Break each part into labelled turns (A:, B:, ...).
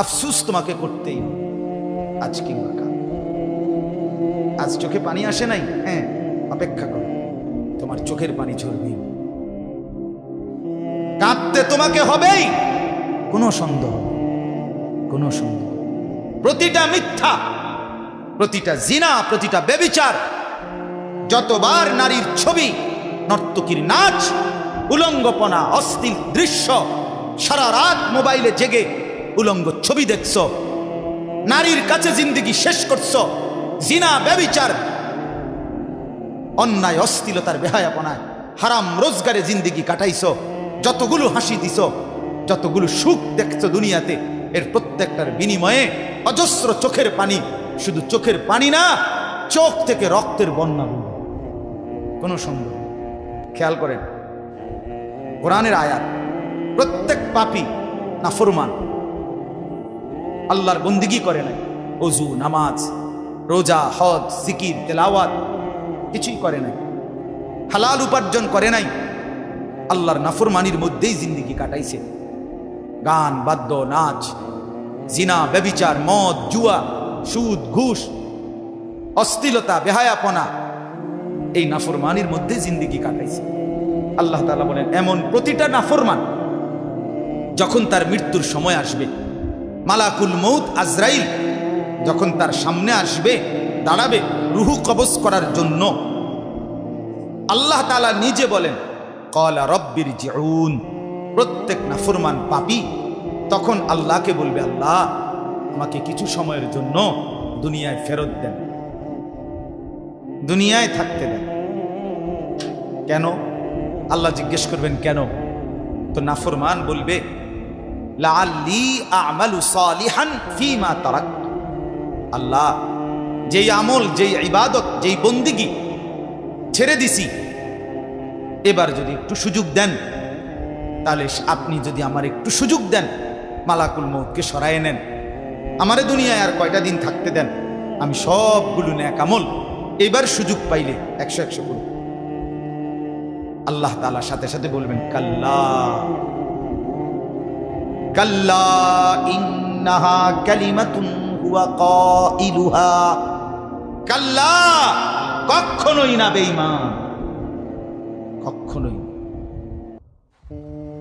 A: আফসুস তোমাকে করতেই হবে, আজ কিংবা কাল। আজ চোখে পানি আসে নাই, হ্যাঁ, অপেক্ষা করো, তোমার চোখের পানি ঝরবেই, কাঁদতে তোমাকে হবেই, কোনো সন্দেহ, কোনো সন্দেহ। প্রতিটা মিথ্যা, প্রতিটা জিনা, প্রতিটা ব্যভিচার, যতবার নারীর ছবি, নর্তকীর নাচ, উলঙ্গপনা, অশ্লীল দৃশ্য, সারা রাত মোবাইলে জেগে উলঙ্গ ছবি দেখছো, নারীর কাছে জিন্দেগি শেষ করছো, জিনা, ব্যভিচার, অন্যায়, অশ্লীলতার, বেহায়াপনায়, হারাম রোজগারে জিন্দেগি কাটাইছো, যতগুলো হাসি দিছো, যতগুলো সুখ দেখছো দুনিয়াতে, এর প্রত্যেকটার বিনিময়ে অজস্র চোখের পানি, শুধু চোখের পানি না, চোখ থেকে রক্তের বন্যা বইবে, কোনো সন্দেহ। খেয়াল করেন কোরআনের আয়াত, প্রত্যেক পাপী নাফরমান, আল্লাহর বন্দিগি করে নাই, ওযু, নামাজ, রোজা, হজ, জিকির, তেলাওয়াত কিছুই করে নাই, হালাল উপার্জন করে নাই, আল্লাহর নাফরমানির মধ্যেই জিন্দেগি কাটাইছে। গান, বাদ্য, নাচ, জিনা, ব্যভিচার, মদ, জুয়া, সুদ, ঘুষ, অশ্লীলতা, বেহায়াপনা, এই নাফরমানির মধ্যে জিন্দেগি কাটাইছে। আল্লাহ তাআলা বলেন, এমন প্রতিটা নাফরমান যখন তার মৃত্যুর সময় আসবে, মালাকুল মউত আজরাইল যখন তার সামনে আসবে, দাঁড়াবে রুহু কবজ করার জন্য, আল্লাহ তাআলা নিজে বলেন, ক্বালা রব্বিরজিউন। প্রত্যেক নাফরমান পাপী তখন আল্লাহকে বলবে, আল্লাহ আমাকে কিছু সময়ের জন্য দুনিয়ায় ফেরত দেন, দুনিয়ায় থাকতে দেন। কেন? আল্লাহ জিজ্ঞেস করবেন কেন? তো নাফরমান বলবে, লাআল্লি আ'মালু সালিহান ফীমা তারাকতু। আল্লাহ, যেই আমল, যেই ইবাদত, যেই বন্দিগি ছেড়ে দিছি, এবার যদি একটু সুযোগ দেন, তাহলে আপনি যদি আমার একটু সুযোগ দেন, মালাকুল মউতকে সরায় নেন, আমারে দুনিয়ায় আর কয়টা দিন থাকতে দেন, আমি সবগুলো নেক আমল এবার সুযোগ পাইলে 100 করব। আল্লাহ তাআলা সাথে সাথে বলবেন, কাল্লা কাল্লা ইন্নাহা কালিমাতুন হুয়া কাইলুহা। কাল্লা, কখনোই না বেঈমান, কখনোই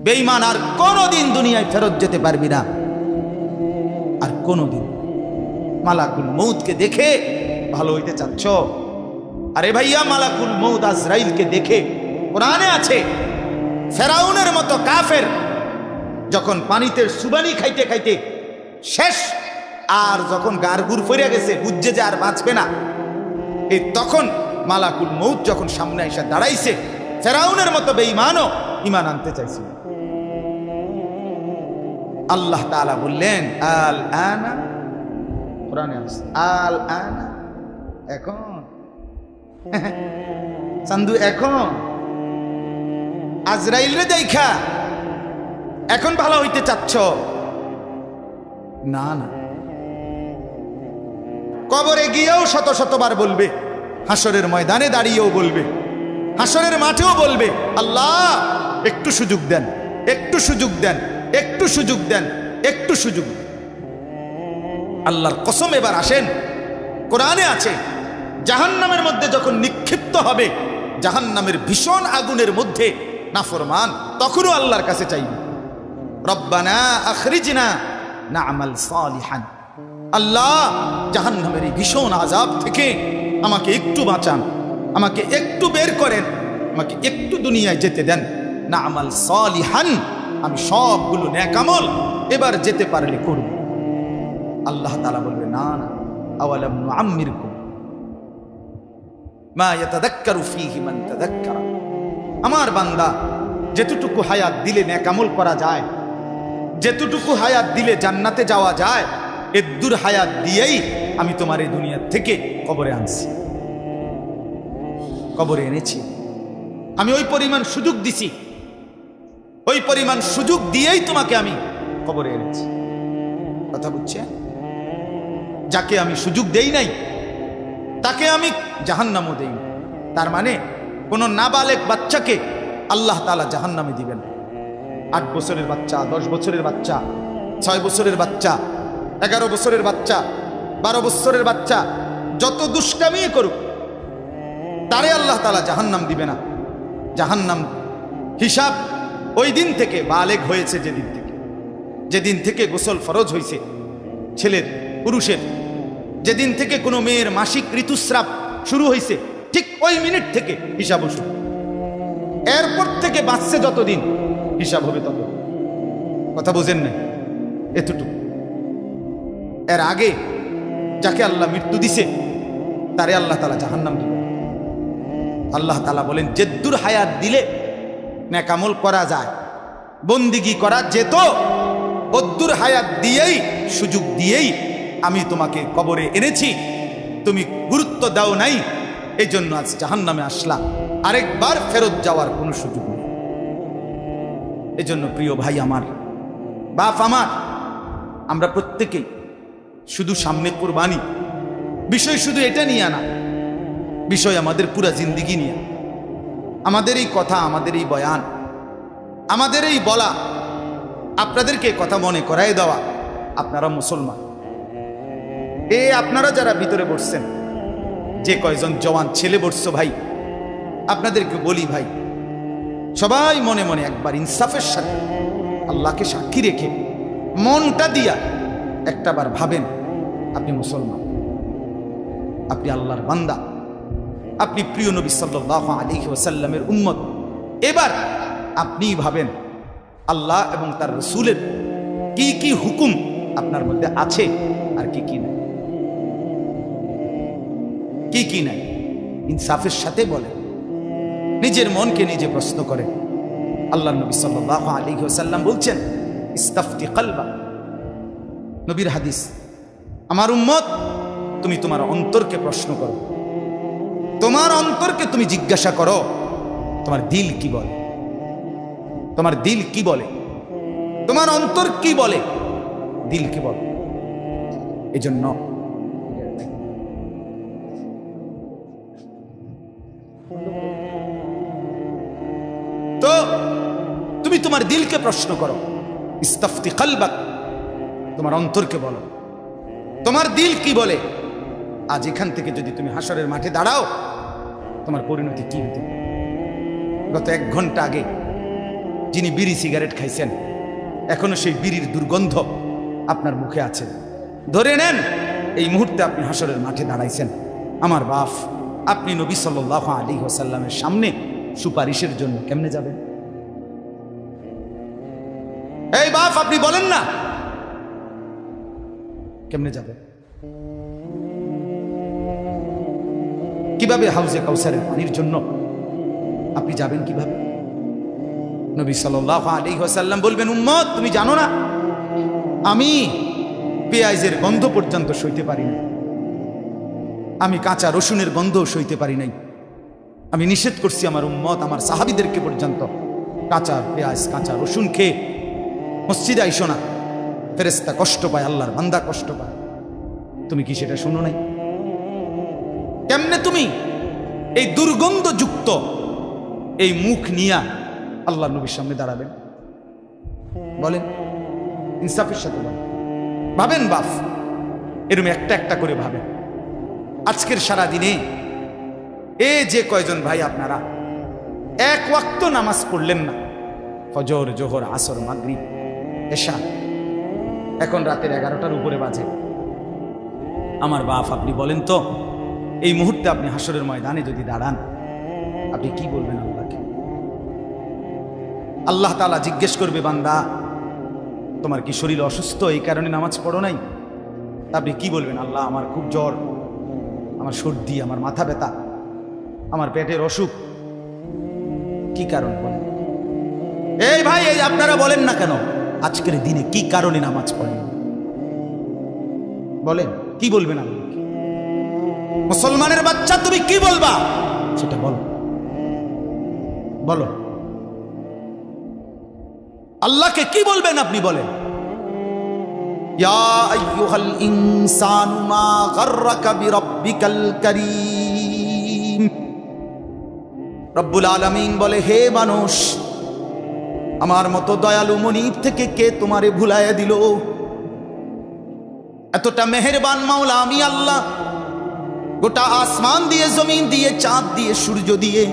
A: বেঈমান আর কোনোদিন দুনিয়ায় ফেরত যেতে পারবি না, আর কোনোদিন। মালাকুল মউতকে দেখে ভালো হইতে চাচ্ছ? আরে ভাইয়া, মালাকুল মউত আজরাইলকে দেখে, কোরআনে আছে, ফেরাউনের মতো কাফের যখন পানিতে সুবানি খাইতে খাইতে শেষ, আর যখন গারগুর ফিরে গেছে, বুঝছে যে আর বাঁচবে না, এই তখন মালাকুল মউত যখন সামনে এসে দাঁড়াইছে, ফেরাউনের মতো বেঈমানও ঈমান আনতে চাইছে। আল্লাহ তাআলা বললেন, আল আনা, কোরআনে আছে, আল আনা, এখন চান্দু, এখন আজরাইলরে দেখা এখন ভালো হইতে চাচ্ছ? না না, কবরে গিয়েও শত শতবার বলবে, হাসরের ময়দানে দাঁড়িয়েও বলবে, হাসরের মাঠেও বলবে, আল্লাহ একটু সুযোগ দেন, একটু সুযোগ দেন, একটু সুযোগ দেন, একটু সুযোগ। আল্লাহর কসম, এবার আসেন, কোরআনে আছে, জাহান্নামের মধ্যে যখন নিক্ষিপ্ত হবে, জাহান্নামের ভীষণ আগুনের মধ্যে নাফরমান তখনও আল্লাহর কাছে চাইবে, রব্বানা আখরিজনা না'মাল সালিহান। আল্লাহ, জাহান্নামের এই ভীষণ আযাব থেকে আমাকে একটু বাঁচান, আমাকে একটু বের করেন, আমাকে একটু দুনিয়ায় যেতে দেন, না'মাল সালিহান, আমি সবগুলো নেক আমল এবার যেতে পারলে করব। আল্লাহ তাআলা বলবে, না না, আওয়ালাম নুআম্মিরকুম মা ইয়াতাযাক্কারু ফীহি মান তাযাক্কারা। আমার বান্দা, যেতটুকু হায়াত দিলে নেক আমল করা যায়, যেতটুকু হায়াত দিলে জান্নাতে যাওয়া যায়, এদ্দুর হায়াত দিয়েই আমি তোমার এই দুনিয়া থেকে কবরে আনছি, কবরে এনেছি। আমি ওই পরিমাণ সুযোগ দিছি, ওই পরিমাণ সুযোগ দিয়েই তোমাকে আমি কবরে এনেছি। কথা বুঝছেন? যাকে আমি সুযোগ দেই নাই, তাকে আমি জাহান্নামও দেই। তার মানে কোন নাবালেগ বাচ্চাকে আল্লাহ তাআলা জাহান্নামে দিবেন। 8 বছরের বাচ্চা, 10 বছরের বাচ্চা, 6 বছরের বাচ্চা, 11 বছরের বাচ্চা, 12 বছরের বাচ্চা যত দুষ্টামি করুক, তারে আল্লাহ তাআলা জাহান্নাম দিবে না। জাহান্নাম হিসাব ওই দিন থেকে, বালেগ হয়েছে যেদিন থেকে গোসল ফরজ হয়েছে ছেলের, পুরুষের, যেদিন থেকে কোনো মেয়ের মাসিক ঋতুস্রাব শুরু হয়েছে, ঠিক ওই মিনিট থেকে হিসাব শুরু। এরপর থেকে বাঁচছে যতদিন, হিসাব হবে তত। কথা বোঝেন না? এতটুকু। এর আগে যাকে আল্লাহ মৃত্যু দিছে তারে আল্লাহ তাআলা জাহান্নাম দিবে। আল্লাহ তাআলা বলেন, জেদ্দুর হায়াত দিলে নেক আমল করা যায়, বন্দিগি করা যেত, অদ্দুর হায়াত দিয়েই, সুযোগ দিয়েই আমি তোমাকে কবরে এনেছি, তুমি গুরুত্ব দাও নাই, এই জন্য আজ জাহান্নামে আসলা, আরেকবার ফেরত যাওয়ার কোনো সুযোগ নেই। এই জন্য প্রিয় ভাই আমার, বাপ আমার, আমরা প্রত্যেকেই শুধু সামনে কুরবানি, বিষয় শুধু এটা নিয়ে না, বিষয় আমাদের পুরা জিন্দিগি নিয়ে। আমাদের এই কথা, আমাদের এই বয়ান, আমাদের এই বলা, আপনাদেরকে কথা মনে করাই দেওয়া, আপনারা মুসলমান। আপনারা যারা ভিতরে বসছেন, যে কয়জন জওয়ান ছেলে বসছো ভাই, আপনাদেরকে বলি ভাই, সবাই মনে মনে একবার ইনসাফের সাথে আল্লাহকে সাক্ষী রেখে মনটা দিয়া একটাবার ভাবেন, আপনি মুসলমান, আপনি আল্লাহর বান্দা, আপনি প্রিয় নবী সাল্লাল্লাহু আলাইহি ওয়াসাল্লামের উম্মত। এবার আপনি ভাবেন আল্লাহ এবং তার রাসূলের কি কি হুকুম আপনার মধ্যে আছে আর কি কি নাই, কি কি নাই, ইনসাফের সাথে বলেন, নিজের মনকে নিজে প্রশ্ন করেন। আল্লাহর নবী সাল্লাল্লাহু আলাইহি ওয়াসাল্লাম বলছেন, ইস্তাফতি কলবা, নবীর হাদিস, আমার উম্মত তুমি তোমার অন্তরকে প্রশ্ন করো, তোমার অন্তরকে তুমি জিজ্ঞাসা করো, তোমার দিল কি বলে, তোমার দিল কি বলে, তোমার অন্তর কি বলে, দিল কি বলে। এজন্য তো তুমি তোমার দিলকে প্রশ্ন করো, ইস্তাফতি কলবাক, তোমার অন্তরকে বলো, তোমার দিল কি বলে। আজ এখান থেকে যদি তুমি হাসরের মাঠে দাঁড়াও, তোমার পরিণতি কি হতে পারে। গত 1 ঘন্টা আগে যিনি বিড়ি সিগারেট খাইছেন, এখনো সেই বিড়ির দুর্গন্ধ আপনার মুখে আছে। ধরে নেন এই মুহূর্তে আপনি হাসরের মাঠে দাঁড়াইছেন। আমার বাপ, আপনি নবী সাল্লাল্লাহু আলাইহি ওয়াসাল্লামের সামনে সুপারিশের জন্য কেমনে যাবেন? এই বাপ, আপনি বলেন না, কেমনে যাবেন? কিভাবে হাউজে কাউসারের পানির জন্য আপনি যাবেন কিভাবে? নবী সাল্লাল্লাহু আলাইহি ওয়াসাল্লাম বলবেন, উম্মত তুমি জানো না, আমি পেঁয়াজের গন্ধ পর্যন্ত সইতে পারি না, আমি কাঁচা রসুনের গন্ধ সইতে পারি নাই। আমি নিষেধ করছি আমার উম্মত, আমার সাহাবীদেরকে পর্যন্ত, কাঁচা পেঁয়াজ, কাঁচা রসুন খেয়ে মসজিদে আইসো না, ফেরেশতা কষ্ট পায়, আল্লাহর বান্দা কষ্ট পায়। তুমি কি সেটা শোনো নাই? কেমনে তুমি এই দুর্গন্ধযুক্ত এই মুখ নিয়া আল্লাহর নবীর সামনে দাঁড়াবেন? বলেন, ইনসাফের সাথে বলেন। ভাবেন বাপ, এরকম একটা একটা করে ভাবেন। আজকের সারা দিনে যে কয়জন ভাই আপনারা 1 ওয়াক্ত নামাজ পড়লেন না, ফজর, জোহর, আসর, মাগরিব, এশা, এখন রাতের 11টার উপরে বাজে। আমার বাপ, আপনি বলেন তো, এই মুহূর্তে আপনি হাসরের ময়দানে যদি দাঁড়ান, আপনি কি বলবেন আল্লাহকে? আল্লাহ তাআলা জিজ্ঞেস করবে, বান্দা তোমার কি শরীর অসুস্থ, এই কারণে নামাজ পড়ো নাই? আপনি কি বলবেন? আল্লাহ, আমার খুব জ্বর, আমার সর্দি, আমার মাথা ব্যথা, আমার পেটের অসুখ। কি কারণ বলেন? এই ভাই, এই আপনারা বলেন না কেন আজকের দিনে কি কারণে নামাজ পড়েন? বলেন, কি বলবেন আল্লাহকে? মুসলমানের বাচ্চা, তুমি কি বলবা সেটা বলো, বলো আল্লাহকে কি বলবেন আপনি বলেন। ইয়া আইয়ুহাল ইনসানু মা গাররাকা বিরাব্বিকাল কারীম। রব্বুল আলামিন বলে, হে মানুষ, আমার মতো দয়ালু মনিব থেকে কে তোমারে ভুলাইয়া দিল? এতটা মেহেরবান মাওলা আমি আল্লাহ, গোটা আসমান দিয়ে, জমিন দিয়ে, চাঁদ দিয়ে, সূর্য দিয়ে,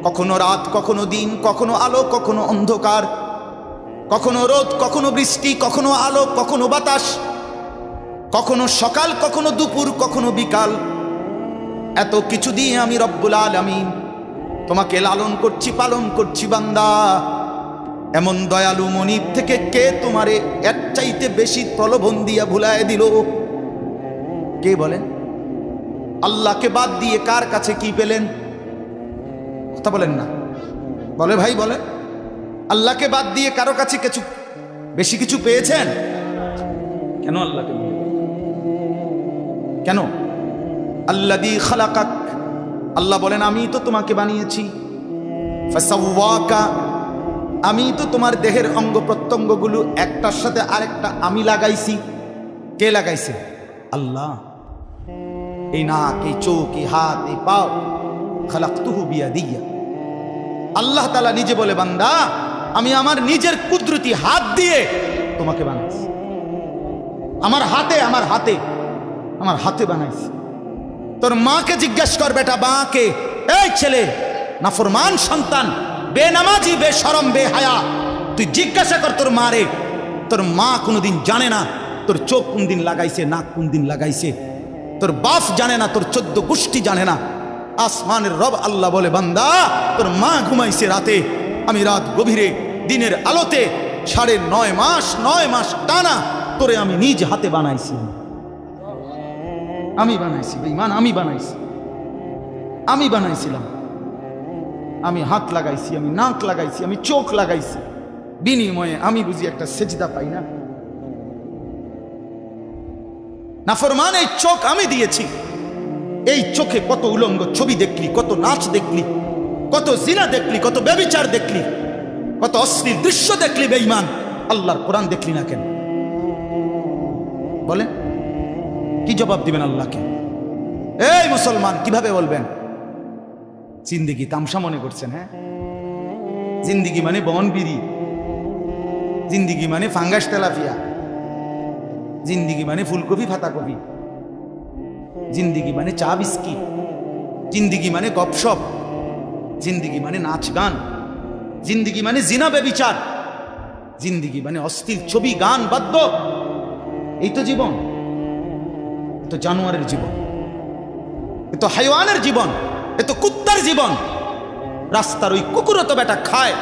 A: কখনো রাত কখনো দিন, কখনো আলো কখনো অন্ধকার, কখনো রোদ কখনো বৃষ্টি, কখনো আলো কখনো বাতাস, কখনো সকাল কখনো দুপুর কখনো বিকাল, এত কিছু দিয়ে আমি রব্বুল আলামিন তোমাকে লালন করছি, পালন করছি। বান্দা, এমন দয়ালু মনিব থেকে কে তোমারে এর চাইতে বেশি প্রলোভন দিয়া ভুলায় দিল? কে বলেন? আল্লাহকে বাদ দিয়ে কার কাছে কি পেলেন? কথা বলেন না, বলে ভাই বলে। আল্লাহকে বাদ দিয়ে কারো কাছে কিছু বেশি কিছু পেয়েছেন? কেন আল্লাহকে? কেন? আল্লাযী খালাকাক, আল্লাহ বলেন আমি তো তোমাকে বানিয়েছি। ফাসাওয়াকা, আমি তো তোমার দেহের অঙ্গ প্রত্যঙ্গগুলো একটার সাথে আরেকটা আমি লাগাইছি। কে লাগাইছে? আল্লাহ। এই নাক, এই চোখ, এই হাত, এই পাও, খালাকতুহু বিয়াদিয়া। আল্লাহ তাআলা নিজে বলে, বান্দা আমি আমার নিজের কুদরতি হাত দিয়ে তোমাকে বানাইছি। আমার হাতে, আমার হাতে, আমার হাতে বানাইছি। তোর মাকে জিজ্ঞাসা কর বেটা, মাকে, এই ছেলে নাফরমান সন্তান, বেনামাজি, বেশরম, বেহায়া, তুই জিজ্ঞাসা কর তোর মারে। তোর মা কোনোদিন জানে না তোর চোখ কোন দিন লাগাইছে, নাক কোন দিন লাগাইছে। তোর বাপ জানে না, তোর 14 গোষ্ঠী জানে না। আসমানের রব আল্লাহ বলে, বান্দা তোর মা ঘুমাইছে রাতে, আমি রাত গভীরে দিনের আলোতে 9.5 মাস টানা তোরে আমি নিজ হাতে বানাইছি। আমি বানাইছি বেঈমান, আমি বানাইছি, আমি বানাইছিলাম। আমি হাত লাগাইছি, আমি নাক লাগাইছি, আমি চোখ লাগাইছি। বিনিময়ে আমি বুঝি একটা সেজদা পাই না? নাফরমান এই চোখ আমি দিয়েছি। এই চোখে কত উলঙ্গ ছবি দেখলি, কত নাচ দেখলি, কত জিনা দেখলি, কত ব্যভিচার দেখলি, কত অশ্লীল দৃশ্য দেখলি। বেঈমান, আল্লাহর কোরআন দেখলি না কেন? বলেন, কি জবাব দিবেন আল্লাহকে? এই মুসলমান, কিভাবে বলবেন? জিন্দিগি তামসা মনে করছেন? হ্যাঁ, জিন্দিগি মানে বনবিড়ি, জিন্দিগি মানে ফাঙ্গাস তেলাপিয়া, জিন্দিগি মানে ফুলকপি ফাতাকপি, জিন্দিগি মানে চা বিস্কিট, জিন্দিগি মানে গপসপ, জিন্দিগি মানে নাচ গান, জিন্দিগি মানে জিনা ব্যভিচার, জিন্দিগি মানে অস্থির ছবি, গান, বাদ্য। এই তো জীবন? এ তো জানোয়ারের জীবন, এ তো হাইওয়ানের জীবন, এ তো কুত্তার জীবন। রাস্তার ওই কুকুরও তো বেটা খায়,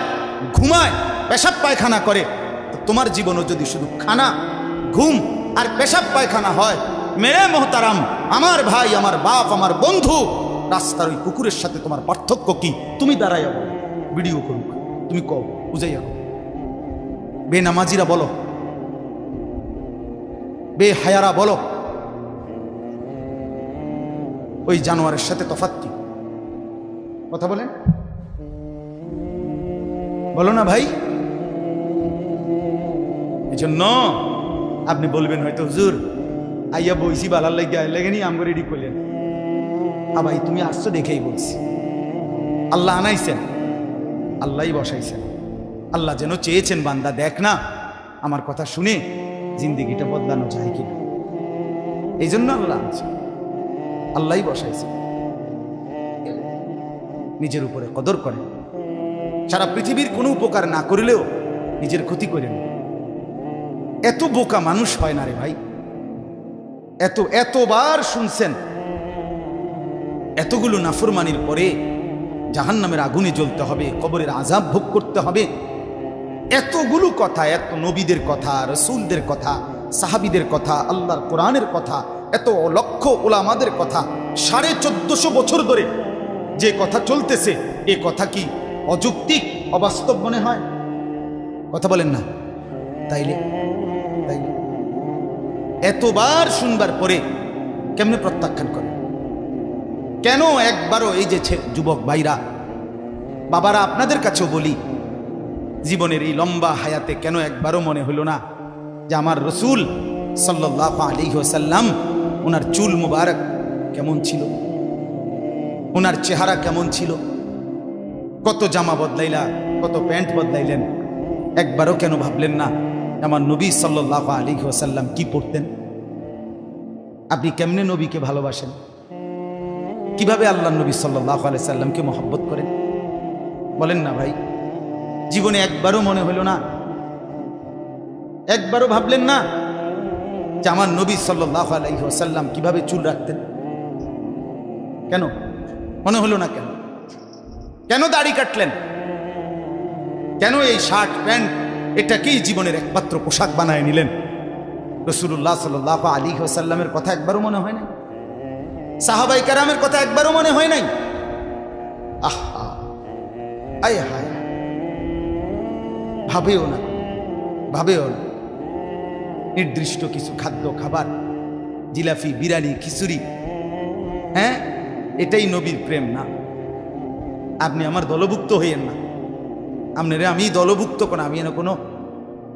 A: ঘুমায়, পেশাব পায়খানা করে। তোমার জীবনও যদি শুধু খানা, ঘুম আর পেশাব পায়খানা হয়, মেরে মোহতারাম, আমার ভাই, আমার বাপ, আমার বন্ধু, রাস্তার ওই কুকুরের সাথে তোমার পার্থক্য কি? তুমি দাঁড়াইয়া বলো, ভিডিও করুক, তুমি কও, বুঝাইয়া। বেনামাজিরা বলো, বেহায়ারা বলো, ওই জানোয়ারের সাথে তফাৎ কি? কথা বলেন, বলো না ভাই। এই জন্য আপনি বলবেন হয়তো, হুজুর আইয়া বইছি বালার লেগেনি আম রেডি করলেন। ভাই তুমি আসছো দেখেই বলছি। আল্লাহ আনাইছেন, আল্লাহই বসাইছেন। আল্লাহ যেন চেয়েছেন, বান্দা দেখ না আমার কথা শুনে জিন্দিগিটা বদলানো যায় কিনা। এই জন্য আল্লাহ আনছেন, আল্লাহই বসাইছেন। নিজের উপরে কদর করেন। সারা পৃথিবীর কোনো উপকার না করলেও নিজের ক্ষতি করেন। এত বোকা মানুষ হয় না রে ভাই। এতবার শুনছেন, এতগুলো নাফরমানির পরে জাহান্নামের আগুনে জ্বলতে হবে, কবরের আযাব ভোগ করতে হবে। এতগুলো কথা, এত নবীদের কথা, রাসূলদের কথা, সাহাবীদের কথা, আল্লাহর কোরআনের কথা, এত লক্ষ উলামাদের কথা, 1450 বছর ধরে যে কথা চলতেছে, এ কথা কি অযৌক্তিক, অবাস্তব মনে হয়? কথা বলেন না? তাইলে এতবার শুনবার পরে কেমনে প্রত্যাখ্যান করে? কেন একবারও, এই যে যুবক ভাইরা, বাবারা, আপনাদের কাছেও বলি, জীবনের এই লম্বা হায়াতে কেন একবারও মনে হলো না যে আমার রসুল সাল্লাল্লাহু আলাইহি ওয়াসাল্লাম, ওনার চুল মুবারক কেমন ছিল, ওনার চেহারা কেমন ছিল, কত জামা বদলাইলা, কত প্যান্ট বদলাইলেন, একবারও কেন ভাবলেন না আমার নবী সাল্লাল্লাহু আলাইহি ওয়াসাল্লাম কি পড়তেন? আপনি কেমনে নবীকে ভালোবাসেন, কিভাবে আল্লাহ নবী সাল্লাল্লাহু আলাইহি সাল্লামকে মহব্বত করেন বলেন না ভাই। জীবনে একবারও মনে হলো না, একবারও ভাবলেন না যে আমার নবী সাল্লাল্লাহু আলাইহি ওয়াসাল্লাম কিভাবে চুল রাখতেন? কেন মনে হলো না? কেন কেন দাড়ি কাটলেন? কেন এই শার্ট প্যান্ট এটাকেই জীবনের একমাত্র পোশাক বানায় নিলেন? রাসূলুল্লাহ সাল্লাল্লাহু আলাইহি ওয়াসাল্লামের কথা একবারও মনে হয় নাই? সাহাবায়ে কেরামের কথা একবারও মনে হয় নাই? আহা, আয় হায়, ভাবেও না, ভাবেও না। নির্দিষ্ট কিছু খাদ্য খাবার, জিলাপি, বিরিয়ানি, খিচুড়ি, হ্যাঁ, এটাই নবীর প্রেম না। আপনি আমার দলভুক্ত হইয়েন না। আপনারে আমি দলভুক্ত কোন, আমি এনে কোনো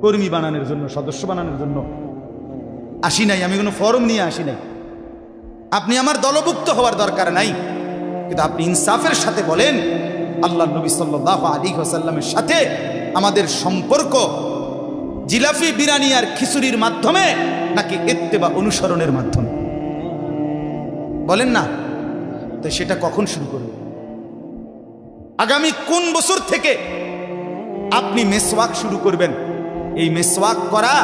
A: কর্মী বানানোর জন্য, সদস্য বানানোর জন্য আসি নাই, আমি কোনো ফর্ম নিয়ে আসি নাই। আপনি আমার দলভুক্ত হওয়ার দরকার নাই, কিন্তু আপনি ইনসাফের সাথে বলেন আল্লাহ নবী সাল্লাল্লাহু আলাইহি ওয়াসাল্লামের সাথে আমাদের সম্পর্ক জিলাপি, বিরিয়ানি আর খিচুড়ির মাধ্যমে নাকি ইত্তেবা, অনুসরণের মাধ্যমে? বলেন না। তো সেটা কখন শুরু করবেন? আগামী কোন বছর থেকে আপনি মেসওয়াক শুরু করবেন? এই মেসওয়াক করা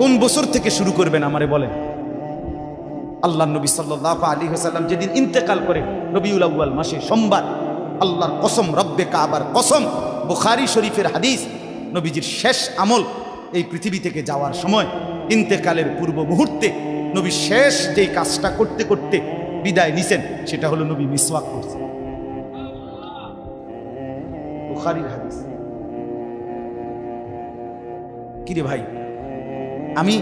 A: কোন বছর থেকে শুরু করবেন আমারে বলেন। আল্লাহ নবী সাল্লাল্লাহু আলাইহি ওয়াসাল্লাম যেদিন ইন্তেকাল করে রবিউল আউয়াল মাসে সোমবার, আল্লাহর কসম, রব্বে কাবার কসম, বুখারী শরীফের হাদিস, নবীজির শেষ আমল এই পৃথিবী থেকে যাওয়ার সময় ইন্তেকালের পূর্ব মুহূর্তে নবী শেষ যেই কাজটা করতে করতে বিদায় নিছেন সেটা হলো নবী মিসওয়াক করছেন। বুখারীর হাদিস। কিরে ভাই, আমি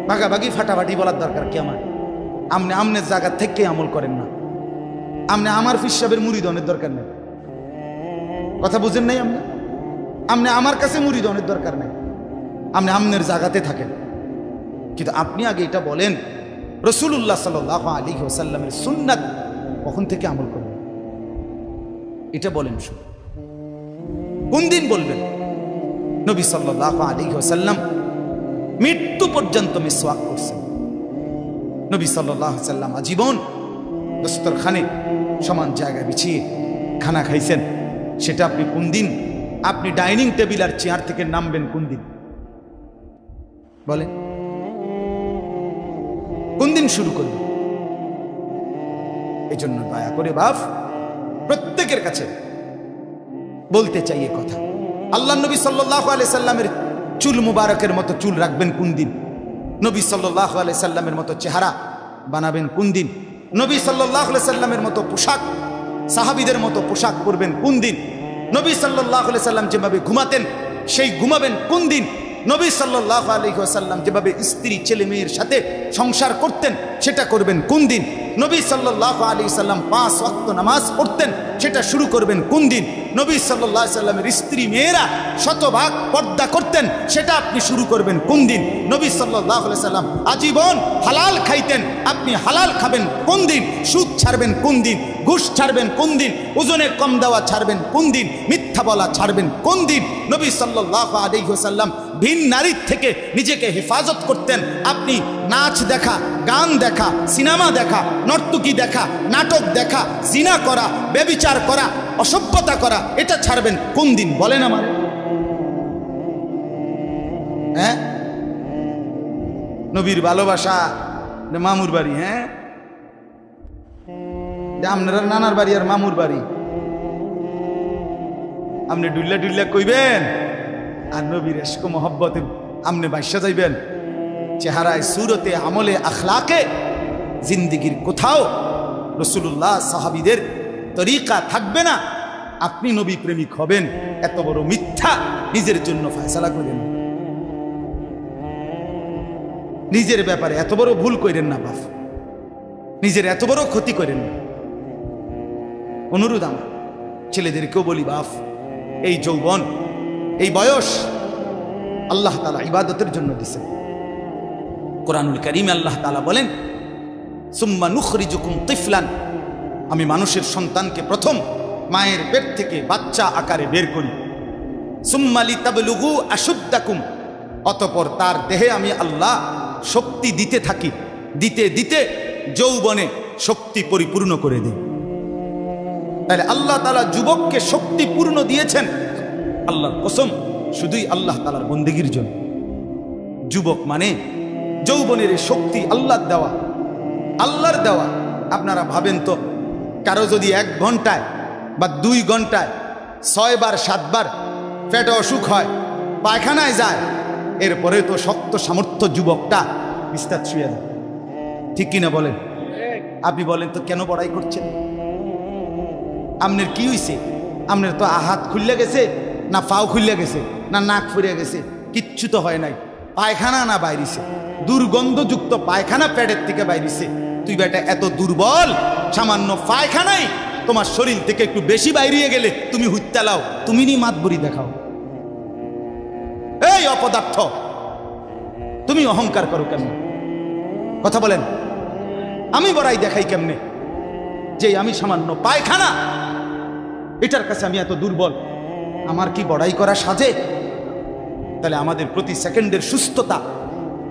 A: ভাগাভাগি ফাটাফাটি বলার দরকার কি আমার? আমনে আমনের জায়গা থেকে আমল করেন না। আমনে আমার ফিসাবের মুরিদনের দরকার নেই। কথা বুঝেন নাই? আমনে আমার কাছে মুরিদনের দরকার নেই। আপনি আমনের জায়গাতে থাকেন, কিন্তু আপনি আগে এটা বলেন রাসূলুল্লাহ সাল্লাল্লাহু আলাইহি ওয়াসাল্লামের সুন্নাত কখন থেকে আমল করবেন, এটা বলেন। শুনুন, কোন দিন বলবেন? নবী সাল্লাল্লাহু আলাইহি ওয়াসাল্লাম মৃত্যু পর্যন্ত মিসওয়াক করছেন। নবী সাল্লাল্লাহু আলাইহি ওয়াসাল্লাম আজীবন দস্তরখানে সমান জায়গা বিছিয়ে খানা খাইছেন। সেটা আপনি কোন দিন? আপনি ডাইনিং টেবিল আর চেয়ার থেকে নামবেন কোন দিন বলেন? কোন দিন শুরু করবেন? এই জন্য দয়া করে বাপ প্রত্যেকের কাছে বলতে চাই এ কথা, আল্লাহ নবী সাল্লাল্লাহু আলাইহি সাল্লামের চুল মুবারকের মতো চুল রাখবেন কোন দিন? নবী সাল্লাল্লাহু আলাইহি সাল্লামের মতো চেহারা বানাবেন কোন দিন? নবী সাল্লাল্লাহু আলাইহি সাল্লামের মতো পোশাক, সাহাবীদের মতো পোশাক পরবেন কোন দিন? নবী সাল্লাল্লাহু আলাইহি সাল্লাম যেভাবে ঘুমাতেন সেই ঘুমাবেন কোন দিন? নবী সাল্লাল্লাহু আলাইহি ওয়াসাল্লাম যেভাবে স্ত্রী ছেলে মেয়ের সাথে সংসার করতেন সেটা করবেন কোন দিন? নবী সাল্লাল্লাহু আলাইহি সাল্লাম 5 ওয়াক্ত নামাজ পড়তেন, সেটা শুরু করবেন কোন দিন? নবী সাল্লাল্লাহু আলাইহি সাল্লামের স্ত্রী মেয়েরা শতভাগ পর্দা করতেন, সেটা আপনি শুরু করবেন কোন দিন? নবী সাল্লাল্লাহু আলাইহি সাল্লাম আজীবন হালাল খাইতেন, আপনি হালাল খাবেন কোন দিন? সুদ ছাড়বেন কোন দিন? ঘুষ ছাড়বেন কোন দিন? ওজনে কম দেওয়া ছাড়বেন কোন দিন? মিথ্যা বলা ছাড়বেন কোন দিন? নবী সাল্লাল্লাহু আলাইহি ওয়াসাল্লাম ভিন নারীর থেকে নিজেকে হেফাজত করতেন। আপনি নাচ দেখা, গান দেখা, সিনেমা দেখা, নর্তকী দেখা, নাটক দেখা, জিনা করা, ব্যভিচার করা, অসভ্যতা করা, এটা ছাড়বেন কোন দিন বলেন আমার? হ্যাঁ, নবীর ভালোবাসা মামুর বাড়ি, হ্যাঁ, আপনারা নানার বাড়ি আর মামুর বাড়ি, আপনি ডুল্লা ডুল্লা কইবেন আর নবীর ইশক মোহব্বতে আপনি বাইসা যাইবেন। চেহারায়, সুরতে, আমলে, আখলাকে জিন্দিগির কোথাও রাসূলুল্লাহ সাহাবীদের তরিকা থাকবে না। আপনি নবী প্রেমিক হবেন, এত বড় মিথ্যা নিজের জন্য ফয়সালা করেন। নিজের ব্যাপারে এত বড় ভুল করেন না বাপ, নিজের এত বড় ক্ষতি করেন না। অনুরোধ আমার ছেলেদেরকেও বলি, বাপ এই যৌবন, এই বয়স আল্লাহ তাআলা ইবাদতের জন্য দিয়েছেন। কোরআনুল কারীমে আল্লাহ তাআলা বলেন, সুম্মা নুখরিজুকুম তিফলান, আমি মানুষের সন্তানকে প্রথম মায়ের পেট থেকে বাচ্চা আকারে বের করি। সুম্মা লিতাবলুগু আশুদ্দাকুম, অতঃপর তার দেহে আমি আল্লাহ শক্তি দিতে থাকি। দিতে দিতে যৌবনে শক্তি পরিপূর্ণ করে দেয়। তাহলে আল্লাহ তাআলা যুবককে শক্তি পূর্ণ দিয়েছেন আল্লাহর কসম শুধুই আল্লাহ তাআলার বন্দেগীর জন্য। যুবক মানে যৌবনের এই শক্তি আল্লাহর দেওয়া, আল্লাহর দেওয়া। আপনারা ভাবেন তো, কারো যদি 1 ঘন্টায় বা 2 ঘন্টায় 6 বার 7 বার পেটে অসুখ হয়, পায়খানায় যায়, এরপরে তো শক্ত সামর্থ্য যুবকটা বিস্তার ছুঁয়ে দেয়, ঠিক কিনা বলেন? আপনি বলেন তো কেন বড়াই করছেন? আপনার কি হইছে? আপনার তো হাত খুললে গেছে, না পাও খুললে গেছে, না নাক ফুরিয়ে গেছে, কিচ্ছু তো হয় নাই। পায়খানা না বাইরিছে, দুর্গন্ধযুক্ত পায়খানা পেটের থেকে বাইরিছে। তুই বেটা এত দুর্বল, সামান্য পায়খানাই তোমার শরীর থেকে একটু বেশি বাইরিয়ে গেলে তুমি হুইত্যা লাও, তুমি নি মাতবরি দেখাও। এই অপদার্থ, তুমি অহংকার করো কেমনে? কথা বলেন, আমি বড়াই দেখাই কেমনে যে আমি সামান্য পায়খানা, এটার কাছে আমি এত দুর্বল? আমার কি বড়াই করা সাজে? তাহলে আমাদের প্রতি সেকেন্ডের সুস্থতা,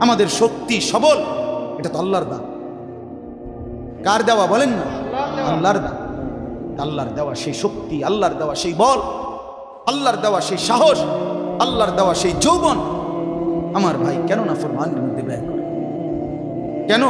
A: আমাদের শক্তি সবল, এটা তো আল্লাহর দান। কার দেওয়া বলেন না? আল্লাহর দান। আল্লাহর দেওয়া সেই শক্তি, আল্লাহর দেওয়া সেই বল, আল্লাহর দেওয়া সেই সাহস, আল্লাহর দেওয়া সেই যৌবন আমার ভাই কেন নাফরমানের মধ্যে ব্যয় করে? কেন?